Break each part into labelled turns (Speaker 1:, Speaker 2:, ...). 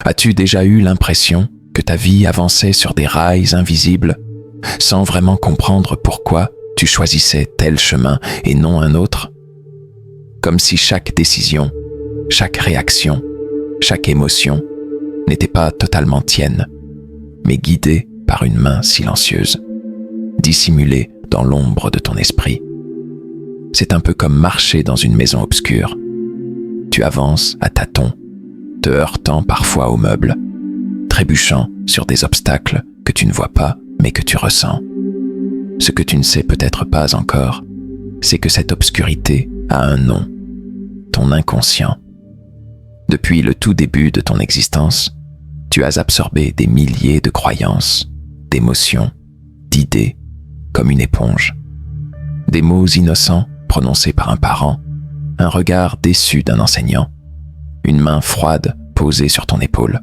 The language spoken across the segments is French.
Speaker 1: As-tu déjà eu l'impression que ta vie avançait sur des rails invisibles, sans vraiment comprendre pourquoi tu choisissais tel chemin et non un autre? Comme si chaque décision, chaque réaction, chaque émotion n'était pas totalement tienne, mais guidée par une main silencieuse, dissimulée dans l'ombre de ton esprit. C'est un peu comme marcher dans une maison obscure. Tu avances à tâtons, te heurtant parfois aux meubles, trébuchant sur des obstacles que tu ne vois pas mais que tu ressens. Ce que tu ne sais peut-être pas encore, c'est que cette obscurité a un nom, ton inconscient. Depuis le tout début de ton existence, tu as absorbé des milliers de croyances, d'émotions, d'idées, comme une éponge. Des mots innocents prononcés par un parent, un regard déçu d'un enseignant, une main froide posée sur ton épaule.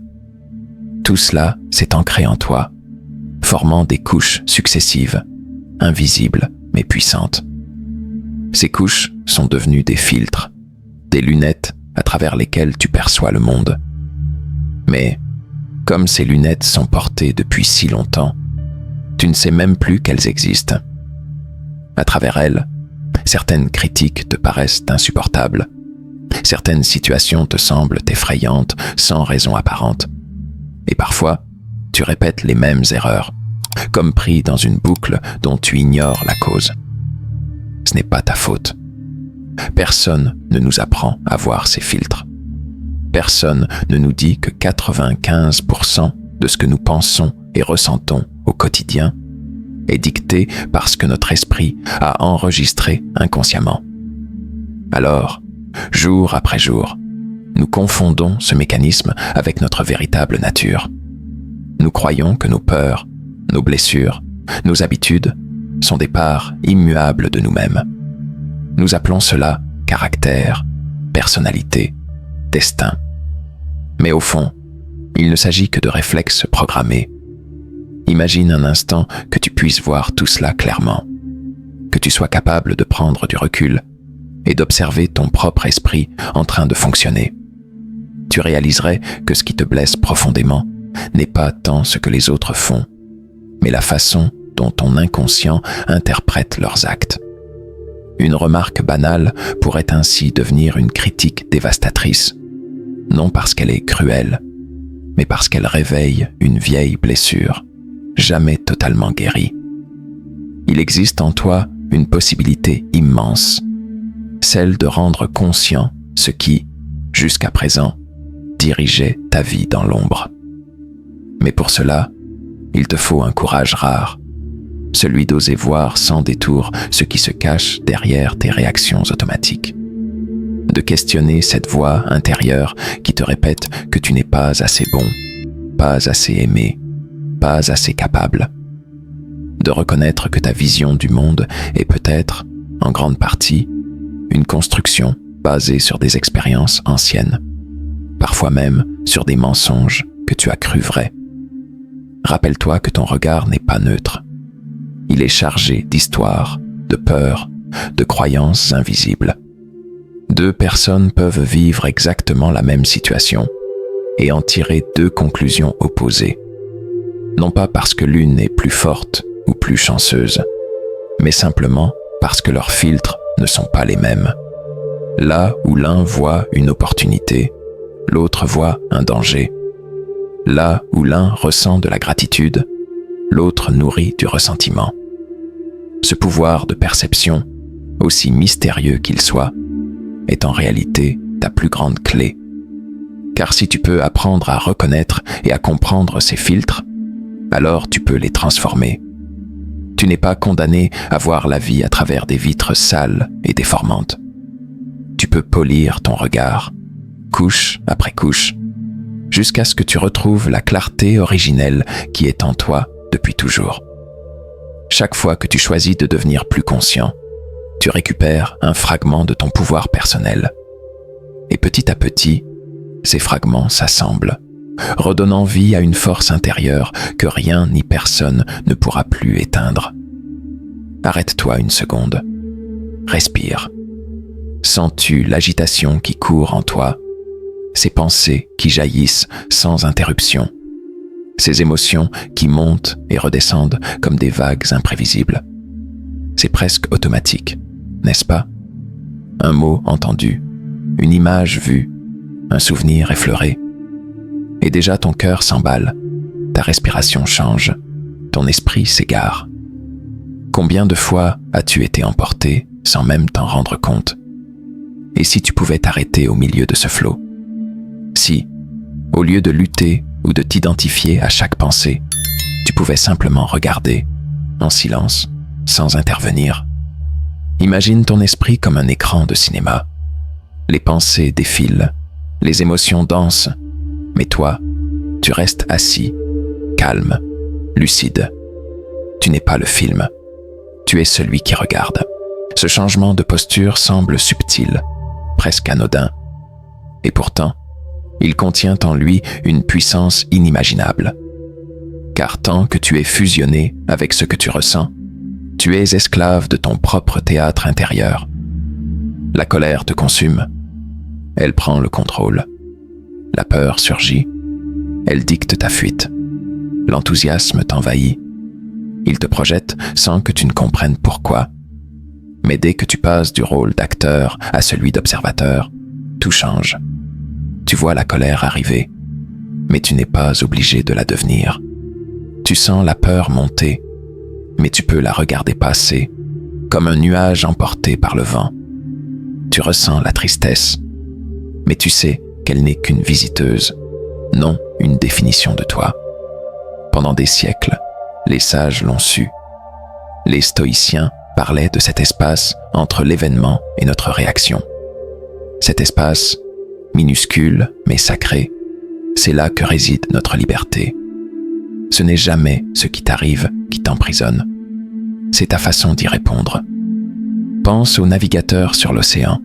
Speaker 1: Tout cela s'est ancré en toi, formant des couches successives, invisibles mais puissantes. Ces couches sont devenues des filtres, des lunettes à travers lesquelles tu perçois le monde. Mais, comme ces lunettes sont portées depuis si longtemps, tu ne sais même plus qu'elles existent. À travers elles, certaines critiques te paraissent insupportables. Certaines situations te semblent effrayantes, sans raison apparente. Et parfois, tu répètes les mêmes erreurs, comme pris dans une boucle dont tu ignores la cause. Ce n'est pas ta faute. Personne ne nous apprend à voir ces filtres. Personne ne nous dit que 95% de ce que nous pensons et ressentons au quotidien est dicté par ce que notre esprit a enregistré inconsciemment. Alors, jour après jour, nous confondons ce mécanisme avec notre véritable nature. Nous croyons que nos peurs, nos blessures, nos habitudes sont des parts immuables de nous-mêmes. Nous appelons cela caractère, personnalité, destin. Mais au fond, il ne s'agit que de réflexes programmés. Imagine un instant que tu puisses voir tout cela clairement, que tu sois capable de prendre du recul et d'observer ton propre esprit en train de fonctionner. Tu réaliserais que ce qui te blesse profondément n'est pas tant ce que les autres font, mais la façon dont ton inconscient interprète leurs actes. Une remarque banale pourrait ainsi devenir une critique dévastatrice, non parce qu'elle est cruelle, mais parce qu'elle réveille une vieille blessure, jamais totalement guérie. Il existe en toi une possibilité immense, celle de rendre conscient ce qui, jusqu'à présent, dirigeait ta vie dans l'ombre. Mais pour cela, il te faut un courage rare, celui d'oser voir sans détour ce qui se cache derrière tes réactions automatiques. De questionner cette voix intérieure qui te répète que tu n'es pas assez bon, pas assez aimé, pas assez capable. De reconnaître que ta vision du monde est peut-être, en grande partie, une construction basée sur des expériences anciennes, parfois même sur des mensonges que tu as cru vrais. Rappelle-toi que ton regard n'est pas neutre. Il est chargé d'histoires, de peurs, de croyances invisibles. Deux personnes peuvent vivre exactement la même situation et en tirer deux conclusions opposées. Non pas parce que l'une est plus forte ou plus chanceuse, mais simplement parce que leurs filtres ne sont pas les mêmes. Là où l'un voit une opportunité, l'autre voit un danger. Là où l'un ressent de la gratitude, l'autre nourrit du ressentiment. Ce pouvoir de perception, aussi mystérieux qu'il soit, est en réalité ta plus grande clé. Car si tu peux apprendre à reconnaître et à comprendre ces filtres, alors tu peux les transformer. Tu n'es pas condamné à voir la vie à travers des vitres sales et déformantes. Tu peux polir ton regard, couche après couche, jusqu'à ce que tu retrouves la clarté originelle qui est en toi depuis toujours. Chaque fois que tu choisis de devenir plus conscient, tu récupères un fragment de ton pouvoir personnel. Et petit à petit, ces fragments s'assemblent, redonnant vie à une force intérieure que rien ni personne ne pourra plus éteindre. Arrête-toi une seconde. Respire. Sens-tu l'agitation qui court en toi? ces pensées qui jaillissent sans interruption, ces émotions qui montent et redescendent comme des vagues imprévisibles. C'est presque automatique, n'est-ce pas? Un mot entendu, une image vue, un souvenir effleuré. Et déjà ton cœur s'emballe, ta respiration change, ton esprit s'égare. Combien de fois as-tu été emporté sans même t'en rendre compte? Et si tu pouvais t'arrêter au milieu de ce flot? Si, au lieu de lutter ou de t'identifier à chaque pensée, tu pouvais simplement regarder, en silence, sans intervenir. Imagine ton esprit comme un écran de cinéma. Les pensées défilent, les émotions dansent, mais toi, tu restes assis, calme, lucide. Tu n'es pas le film, tu es celui qui regarde. Ce changement de posture semble subtil, presque anodin, et pourtant, il contient en lui une puissance inimaginable. Car tant que tu es fusionné avec ce que tu ressens, tu es esclave de ton propre théâtre intérieur. La colère te consume, elle prend le contrôle. La peur surgit, elle dicte ta fuite. L'enthousiasme t'envahit. Il te projette sans que tu ne comprennes pourquoi. Mais dès que tu passes du rôle d'acteur à celui d'observateur, tout change. Tu vois la colère arriver, mais tu n'es pas obligé de la devenir. Tu sens la peur monter, mais tu peux la regarder passer, comme un nuage emporté par le vent. Tu ressens la tristesse, mais tu sais qu'elle n'est qu'une visiteuse, non une définition de toi. Pendant des siècles, les sages l'ont su. Les stoïciens parlaient de cet espace entre l'événement et notre réaction. Cet espace, minuscule mais sacré, c'est là que réside notre liberté. Ce n'est jamais ce qui t'arrive qui t'emprisonne. C'est ta façon d'y répondre. Pense aux navigateurs sur l'océan.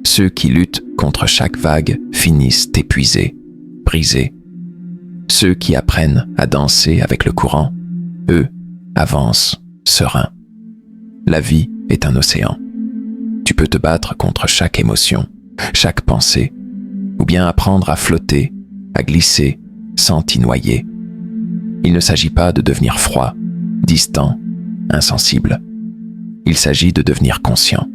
Speaker 1: Ceux qui luttent contre chaque vague finissent épuisés, brisés. Ceux qui apprennent à danser avec le courant, eux, avancent, sereins. La vie est un océan. Tu peux te battre contre chaque émotion, chaque pensée, ou bien apprendre à flotter, à glisser, sans t'y noyer. Il ne s'agit pas de devenir froid, distant, insensible. Il s'agit de devenir conscient,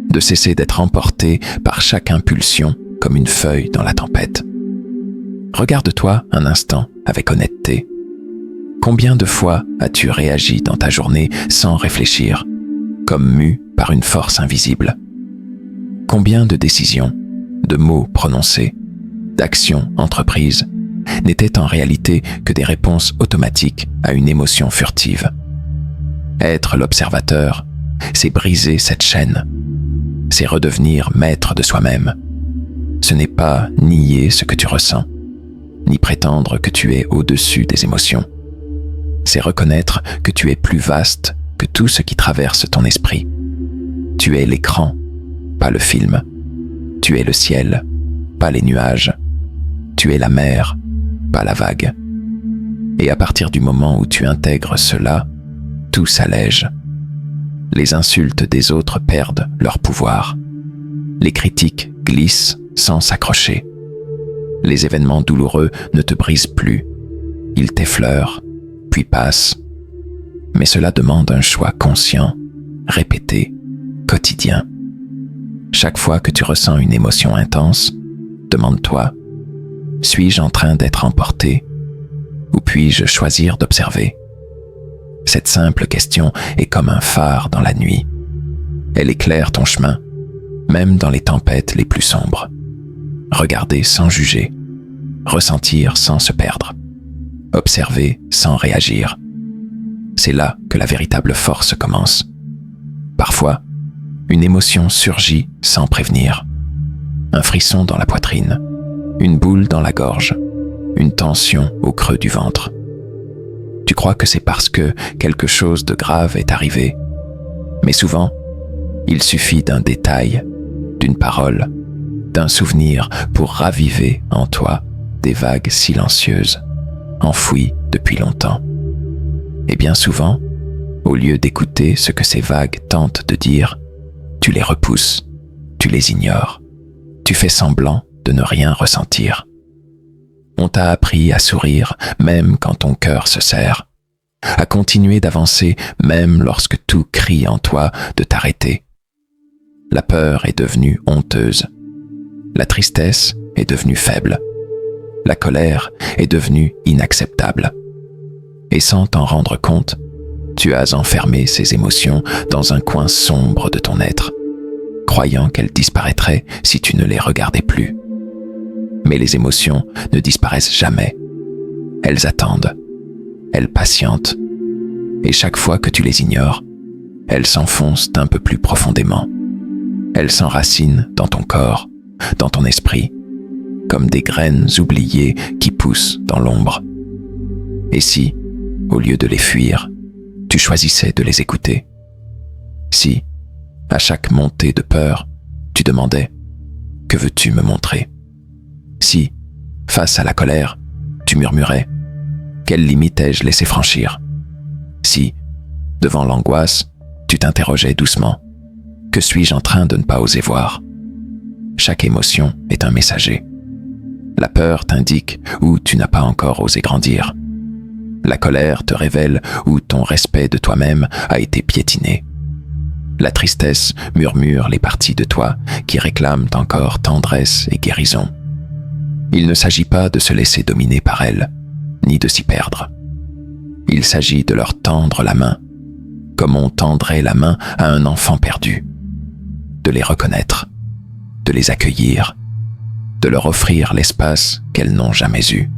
Speaker 1: de cesser d'être emporté par chaque impulsion comme une feuille dans la tempête. Regarde-toi un instant avec honnêteté. Combien de fois as-tu réagi dans ta journée sans réfléchir, comme mu par une force invisible? Combien de décisions, de mots prononcés, d'actions entreprises n'étaient en réalité que des réponses automatiques à une émotion furtive? Être l'observateur, c'est briser cette chaîne, c'est redevenir maître de soi-même. Ce n'est pas nier ce que tu ressens, ni prétendre que tu es au-dessus des émotions. C'est reconnaître que tu es plus vaste que tout ce qui traverse ton esprit. Tu es l'écran, pas le film. Tu es le ciel, pas les nuages. Tu es la mer, pas la vague. Et à partir du moment où tu intègres cela, tout s'allège. Les insultes des autres perdent leur pouvoir. Les critiques glissent sans s'accrocher. Les événements douloureux ne te brisent plus. Ils t'effleurent, puis passent. Mais cela demande un choix conscient, répété, quotidien. Chaque fois que tu ressens une émotion intense, demande-toi, suis-je en train d'être emporté ou puis-je choisir d'observer? Cette simple question est comme un phare dans la nuit. Elle éclaire ton chemin, même dans les tempêtes les plus sombres. Regarder sans juger, ressentir sans se perdre, observer sans réagir. C'est là que la véritable force commence. Parfois, une émotion surgit sans prévenir. Un frisson dans la poitrine, une boule dans la gorge, une tension au creux du ventre. Tu crois que c'est parce que quelque chose de grave est arrivé. Mais souvent, il suffit d'un détail, d'une parole, d'un souvenir pour raviver en toi des vagues silencieuses, enfouies depuis longtemps. Et bien souvent, au lieu d'écouter ce que ces vagues tentent de dire, tu les repousses, tu les ignores, tu fais semblant de ne rien ressentir. On t'a appris à sourire même quand ton cœur se serre, à continuer d'avancer même lorsque tout crie en toi de t'arrêter. La peur est devenue honteuse. La tristesse est devenue faible. La colère est devenue inacceptable. Et sans t'en rendre compte, tu as enfermé ces émotions dans un coin sombre de ton être, croyant qu'elles disparaîtraient si tu ne les regardais plus. Mais les émotions ne disparaissent jamais. Elles attendent, elles patientent, et chaque fois que tu les ignores, elles s'enfoncent un peu plus profondément. Elles s'enracinent dans ton corps, dans ton esprit, comme des graines oubliées qui poussent dans l'ombre. Et si, au lieu de les fuir, tu choisissais de les écouter? Si, à chaque montée de peur, tu demandais « Que veux-tu me montrer ?» Si, face à la colère, tu murmurais « Quelle limite ai-je laissé franchir ?» Si, devant l'angoisse, tu t'interrogeais doucement « Que suis-je en train de ne pas oser voir ?» Chaque émotion est un messager. La peur t'indique où tu n'as pas encore osé grandir. La colère te révèle où ton respect de toi-même a été piétiné. La tristesse murmure les parties de toi qui réclament encore tendresse et guérison. Il ne s'agit pas de se laisser dominer par elles, ni de s'y perdre. Il s'agit de leur tendre la main, comme on tendrait la main à un enfant perdu. De les reconnaître, de les accueillir, de leur offrir l'espace qu'elles n'ont jamais eu.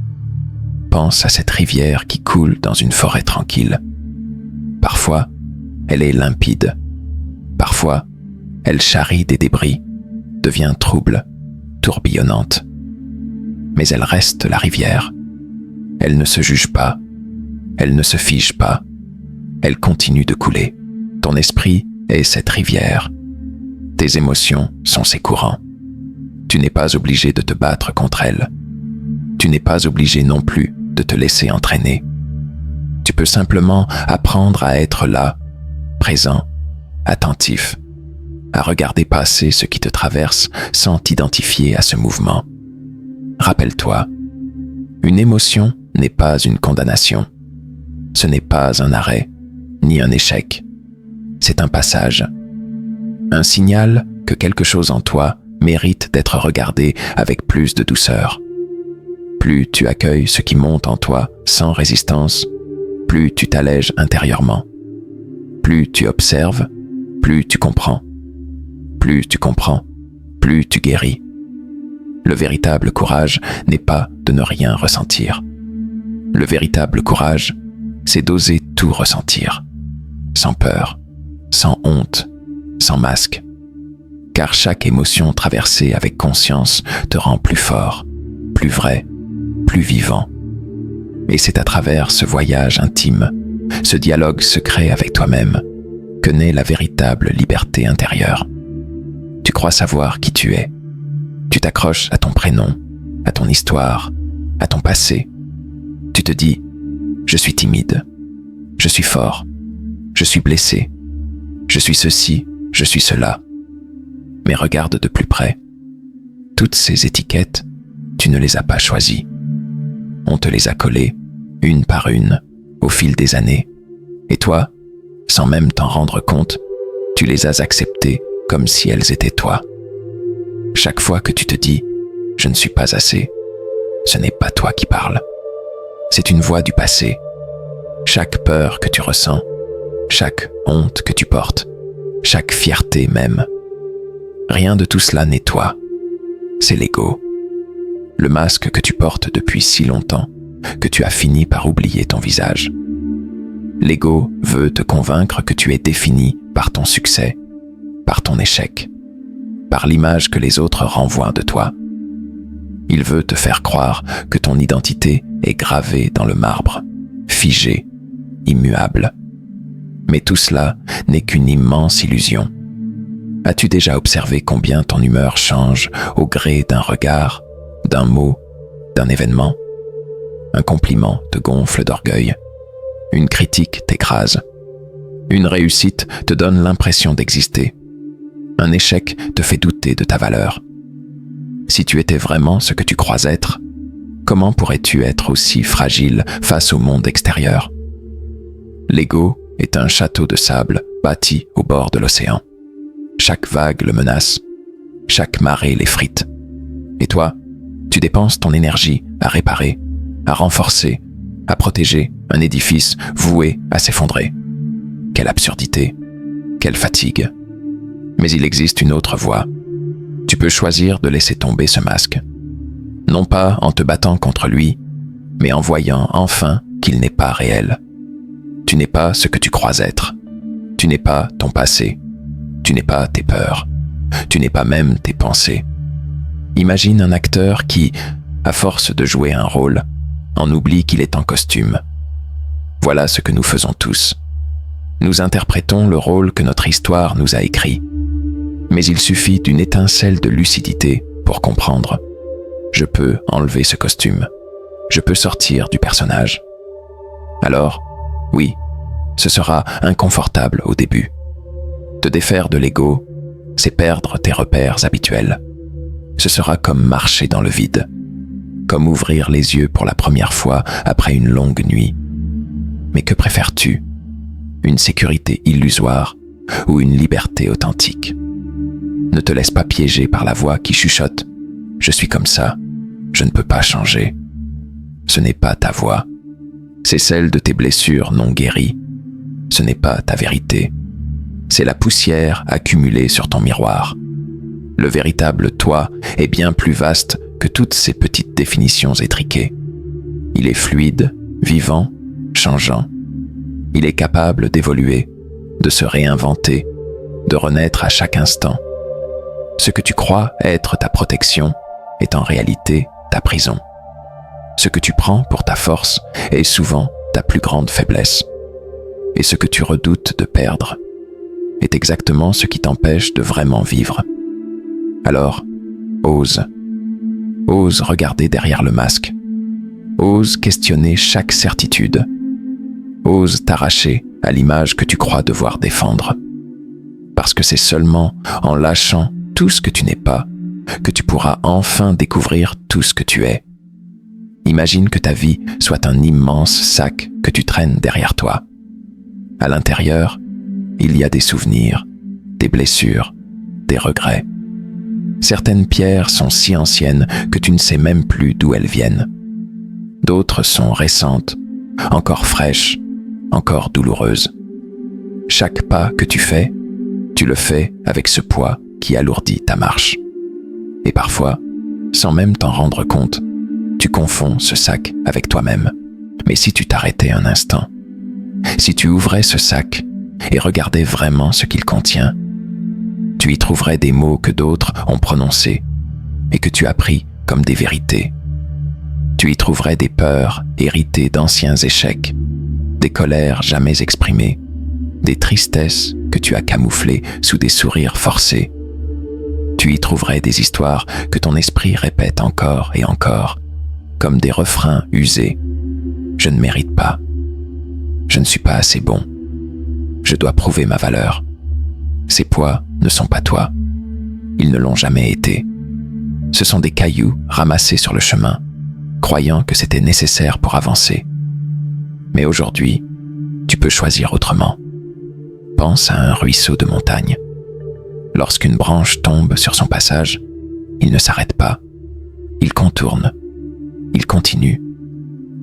Speaker 1: Pense à cette rivière qui coule dans une forêt tranquille. Parfois, elle est limpide. Parfois, elle charrie des débris, devient trouble, tourbillonnante. Mais elle reste la rivière. Elle ne se juge pas. Elle ne se fige pas. Elle continue de couler. Ton esprit est cette rivière. Tes émotions sont ses courants. Tu n'es pas obligé de te battre contre elles. Tu n'es pas obligé non plus de te laisser entraîner. Tu peux simplement apprendre à être là, présent, attentif, à regarder passer ce qui te traverse sans t'identifier à ce mouvement. Rappelle-toi, une émotion n'est pas une condamnation. Ce n'est pas un arrêt, ni un échec. C'est un passage. Un signal que quelque chose en toi mérite d'être regardé avec plus de douceur. Plus tu accueilles ce qui monte en toi sans résistance, plus tu t'allèges intérieurement. Plus tu observes, plus tu comprends. Plus tu comprends, plus tu guéris. Le véritable courage n'est pas de ne rien ressentir. Le véritable courage, c'est d'oser tout ressentir, sans peur, sans honte, sans masque. Car chaque émotion traversée avec conscience te rend plus fort, plus vrai, plus vivant. Et c'est à travers ce voyage intime, ce dialogue secret avec toi-même, que naît la véritable liberté intérieure. Tu crois savoir qui tu es. Tu t'accroches à ton prénom, à ton histoire, à ton passé. Tu te dis « Je suis timide, je suis fort, je suis blessé, je suis ceci, je suis cela ». Mais regarde de plus près. Toutes ces étiquettes, tu ne les as pas choisies. On te les a collées, une par une, au fil des années. Et toi, sans même t'en rendre compte, tu les as acceptées comme si elles étaient toi. Chaque fois que tu te dis « Je ne suis pas assez », ce n'est pas toi qui parles. C'est une voix du passé. Chaque peur que tu ressens, chaque honte que tu portes, chaque fierté même, rien de tout cela n'est toi. C'est l'ego. Le masque que tu portes depuis si longtemps que tu as fini par oublier ton visage. L'ego veut te convaincre que tu es défini par ton succès, par ton échec, par l'image que les autres renvoient de toi. Il veut te faire croire que ton identité est gravée dans le marbre, figée, immuable. Mais tout cela n'est qu'une immense illusion. As-tu déjà observé combien ton humeur change au gré d'un regard, d'un mot, d'un événement? Un compliment te gonfle d'orgueil. Une critique t'écrase. Une réussite te donne l'impression d'exister. Un échec te fait douter de ta valeur. Si tu étais vraiment ce que tu crois être, comment pourrais-tu être aussi fragile face au monde extérieur? L'ego est un château de sable bâti au bord de l'océan. Chaque vague le menace, chaque marée l'effrite. Et toi, tu dépenses ton énergie à réparer, à renforcer, à protéger un édifice voué à s'effondrer. Quelle absurdité, quelle fatigue. Mais il existe une autre voie. Tu peux choisir de laisser tomber ce masque. Non pas en te battant contre lui, mais en voyant enfin qu'il n'est pas réel. Tu n'es pas ce que tu crois être. Tu n'es pas ton passé. Tu n'es pas tes peurs. Tu n'es pas même tes pensées. Imagine un acteur qui, à force de jouer un rôle, en oublie qu'il est en costume. Voilà ce que nous faisons tous. Nous interprétons le rôle que notre histoire nous a écrit. Mais il suffit d'une étincelle de lucidité pour comprendre. Je peux enlever ce costume. Je peux sortir du personnage. Alors, oui, ce sera inconfortable au début. Te défaire de l'ego, c'est perdre tes repères habituels. Ce sera comme marcher dans le vide, comme ouvrir les yeux pour la première fois après une longue nuit. Mais que préfères-tu? Une sécurité illusoire ou une liberté authentique? Ne te laisse pas piéger par la voix qui chuchote « Je suis comme ça, je ne peux pas changer ». Ce n'est pas ta voix, c'est celle de tes blessures non guéries. Ce n'est pas ta vérité, c'est la poussière accumulée sur ton miroir. Le véritable toi est bien plus vaste que toutes ces petites définitions étriquées. Il est fluide, vivant, changeant. Il est capable d'évoluer, de se réinventer, de renaître à chaque instant. Ce que tu crois être ta protection est en réalité ta prison. Ce que tu prends pour ta force est souvent ta plus grande faiblesse. Et ce que tu redoutes de perdre est exactement ce qui t'empêche de vraiment vivre. Alors, ose. Ose regarder derrière le masque. Ose questionner chaque certitude. Ose t'arracher à l'image que tu crois devoir défendre. Parce que c'est seulement en lâchant tout ce que tu n'es pas que tu pourras enfin découvrir tout ce que tu es. Imagine que ta vie soit un immense sac que tu traînes derrière toi. À l'intérieur, il y a des souvenirs, des blessures, des regrets. Certaines pierres sont si anciennes que tu ne sais même plus d'où elles viennent. D'autres sont récentes, encore fraîches, encore douloureuses. Chaque pas que tu le fais avec ce poids qui alourdit ta marche. Et parfois, sans même t'en rendre compte, tu confonds ce sac avec toi-même. Mais si tu t'arrêtais un instant, si tu ouvrais ce sac et regardais vraiment ce qu'il contient, tu y trouverais des mots que d'autres ont prononcés et que tu as pris comme des vérités. Tu y trouverais des peurs héritées d'anciens échecs, des colères jamais exprimées, des tristesses que tu as camouflées sous des sourires forcés. Tu y trouverais des histoires que ton esprit répète encore et encore, comme des refrains usés. Je ne mérite pas. Je ne suis pas assez bon. Je dois prouver ma valeur. Ces poids ne sont pas toi. Ils ne l'ont jamais été. Ce sont des cailloux ramassés sur le chemin, croyant que c'était nécessaire pour avancer. Mais aujourd'hui, tu peux choisir autrement. Pense à un ruisseau de montagne. Lorsqu'une branche tombe sur son passage, il ne s'arrête pas. Il contourne. Il continue.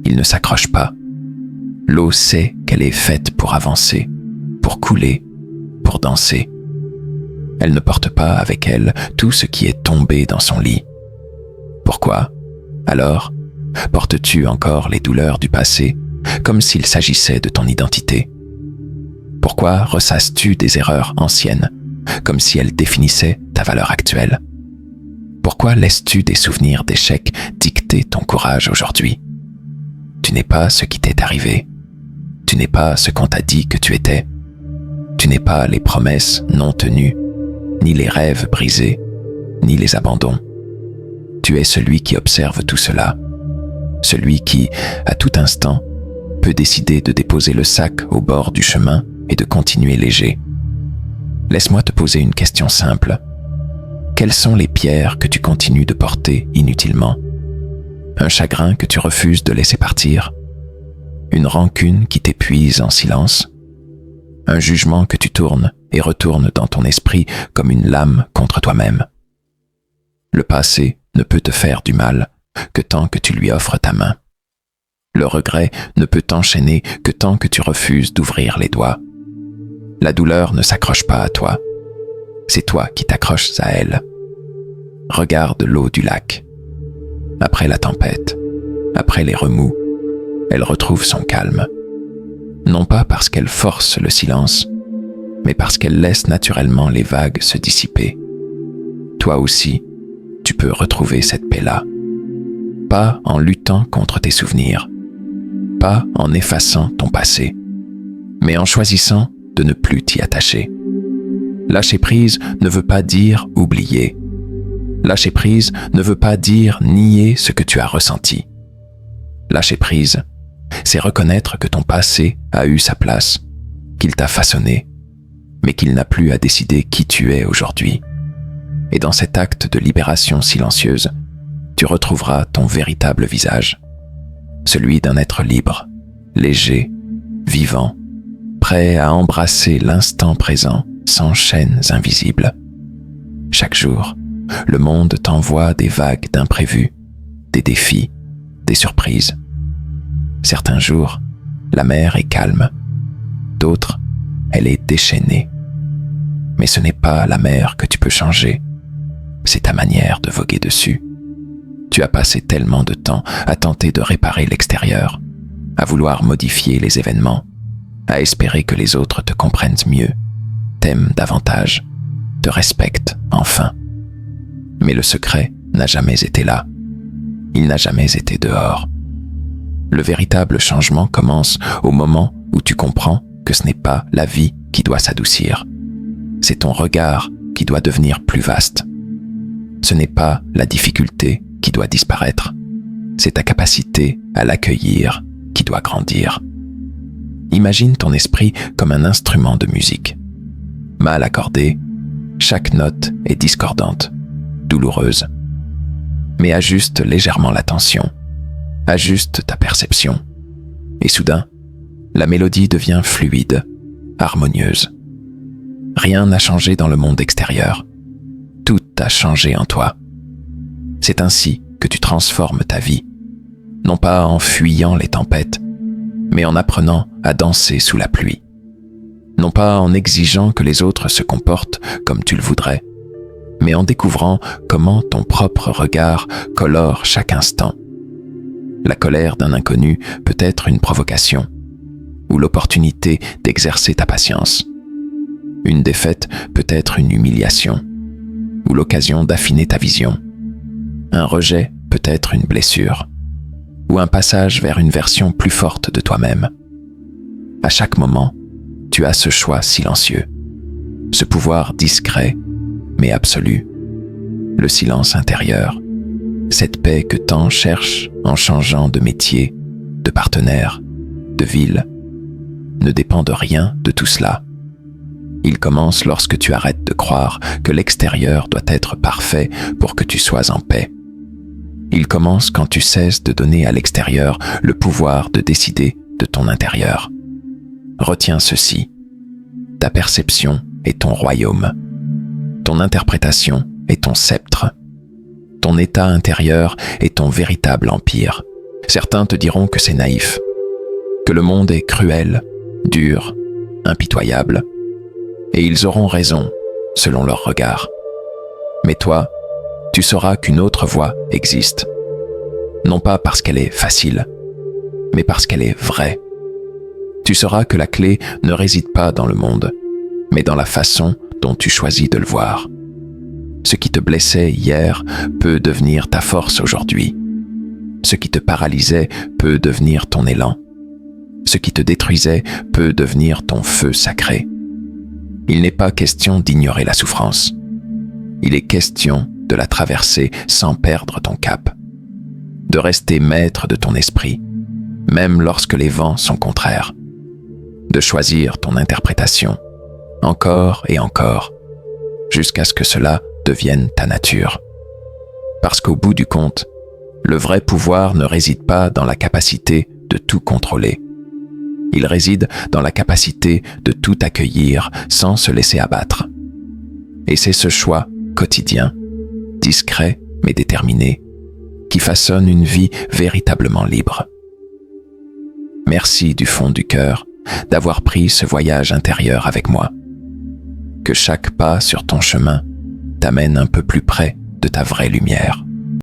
Speaker 1: Il ne s'accroche pas. L'eau sait qu'elle est faite pour avancer, pour couler, pour danser. Elle ne porte pas avec elle tout ce qui est tombé dans son lit. Pourquoi, alors, portes-tu encore les douleurs du passé comme s'il s'agissait de ton identité? Pourquoi ressasses-tu des erreurs anciennes comme si elles définissaient ta valeur actuelle? Pourquoi laisses-tu des souvenirs d'échecs dicter ton courage aujourd'hui? Tu n'es pas ce qui t'est arrivé. Tu n'es pas ce qu'on t'a dit que tu étais. Tu n'es pas les promesses non tenues, ni les rêves brisés, ni les abandons. Tu es celui qui observe tout cela. Celui qui, à tout instant, peut décider de déposer le sac au bord du chemin et de continuer léger. Laisse-moi te poser une question simple. Quelles sont les pierres que tu continues de porter inutilement? Un chagrin que tu refuses de laisser partir? Une rancune qui t'épuise en silence? Un jugement que tu tournes et retournes dans ton esprit comme une lame contre toi-même? Le passé ne peut te faire du mal que tant que tu lui offres ta main. Le regret ne peut t'enchaîner que tant que tu refuses d'ouvrir les doigts. La douleur ne s'accroche pas à toi. C'est toi qui t'accroches à elle. Regarde l'eau du lac. Après la tempête, après les remous, elle retrouve son calme. Non pas parce qu'elle force le silence, mais parce qu'elle laisse naturellement les vagues se dissiper. Toi aussi, tu peux retrouver cette paix-là. Pas en luttant contre tes souvenirs, pas en effaçant ton passé, mais en choisissant de ne plus t'y attacher. Lâcher prise ne veut pas dire oublier. Lâcher prise ne veut pas dire nier ce que tu as ressenti. Lâcher prise, c'est reconnaître que ton passé a eu sa place, qu'il t'a façonné, mais qu'il n'a plus à décider qui tu es aujourd'hui. Et dans cet acte de libération silencieuse, tu retrouveras ton véritable visage, celui d'un être libre, léger, vivant, prêt à embrasser l'instant présent sans chaînes invisibles. Chaque jour, le monde t'envoie des vagues d'imprévus, des défis, des surprises. Certains jours, la mer est calme, d'autres, elle est déchaînée. Mais ce n'est pas la mer que tu peux changer, c'est ta manière de voguer dessus. Tu as passé tellement de temps à tenter de réparer l'extérieur, à vouloir modifier les événements, à espérer que les autres te comprennent mieux, t'aiment davantage, te respectent enfin. Mais le secret n'a jamais été là. Il n'a jamais été dehors. Le véritable changement commence au moment où tu comprends que ce n'est pas la vie qui doit s'adoucir. C'est ton regard qui doit devenir plus vaste. Ce n'est pas la difficulté qui doit disparaître. C'est ta capacité à l'accueillir qui doit grandir. Imagine ton esprit comme un instrument de musique. Mal accordé, chaque note est discordante, douloureuse. Mais ajuste légèrement la tension, ajuste ta perception. Et soudain, la mélodie devient fluide, harmonieuse. Rien n'a changé dans le monde extérieur. Tout a changé en toi. C'est ainsi que tu transformes ta vie, non pas en fuyant les tempêtes, mais en apprenant à danser sous la pluie. Non pas en exigeant que les autres se comportent comme tu le voudrais, mais en découvrant comment ton propre regard colore chaque instant. La colère d'un inconnu peut être une provocation, ou l'opportunité d'exercer ta patience. Une défaite peut être une humiliation, ou l'occasion d'affiner ta vision. Un rejet peut être une blessure, ou un passage vers une version plus forte de toi-même. À chaque moment, tu as ce choix silencieux, ce pouvoir discret mais absolu, le silence intérieur, cette paix que tant cherchent en changeant de métier, de partenaire, de ville, ne dépend de rien de tout cela. Il commence lorsque tu arrêtes de croire que l'extérieur doit être parfait pour que tu sois en paix. Il commence quand tu cesses de donner à l'extérieur le pouvoir de décider de ton intérieur. Retiens ceci. Ta perception est ton royaume. Ton interprétation est ton sceptre. Ton état intérieur est ton véritable empire. Certains te diront que c'est naïf, que le monde est cruel, dur, impitoyable. Et ils auront raison, selon leur regard. Mais toi, tu sauras qu'une autre voie existe. Non pas parce qu'elle est facile, mais parce qu'elle est vraie. Tu sauras que la clé ne réside pas dans le monde, mais dans la façon dont tu choisis de le voir. Ce qui te blessait hier peut devenir ta force aujourd'hui. Ce qui te paralysait peut devenir ton élan. Ce qui te détruisait peut devenir ton feu sacré. Il n'est pas question d'ignorer la souffrance. Il est question de la traverser sans perdre ton cap. De rester maître de ton esprit, même lorsque les vents sont contraires. De choisir ton interprétation, encore et encore, jusqu'à ce que cela devienne ta nature. Parce qu'au bout du compte, le vrai pouvoir ne réside pas dans la capacité de tout contrôler. Il réside dans la capacité de tout accueillir sans se laisser abattre. Et c'est ce choix quotidien, discret mais déterminé, qui façonne une vie véritablement libre. Merci du fond du cœur d'avoir pris ce voyage intérieur avec moi. Que chaque pas sur ton chemin t'amène un peu plus près de ta vraie lumière.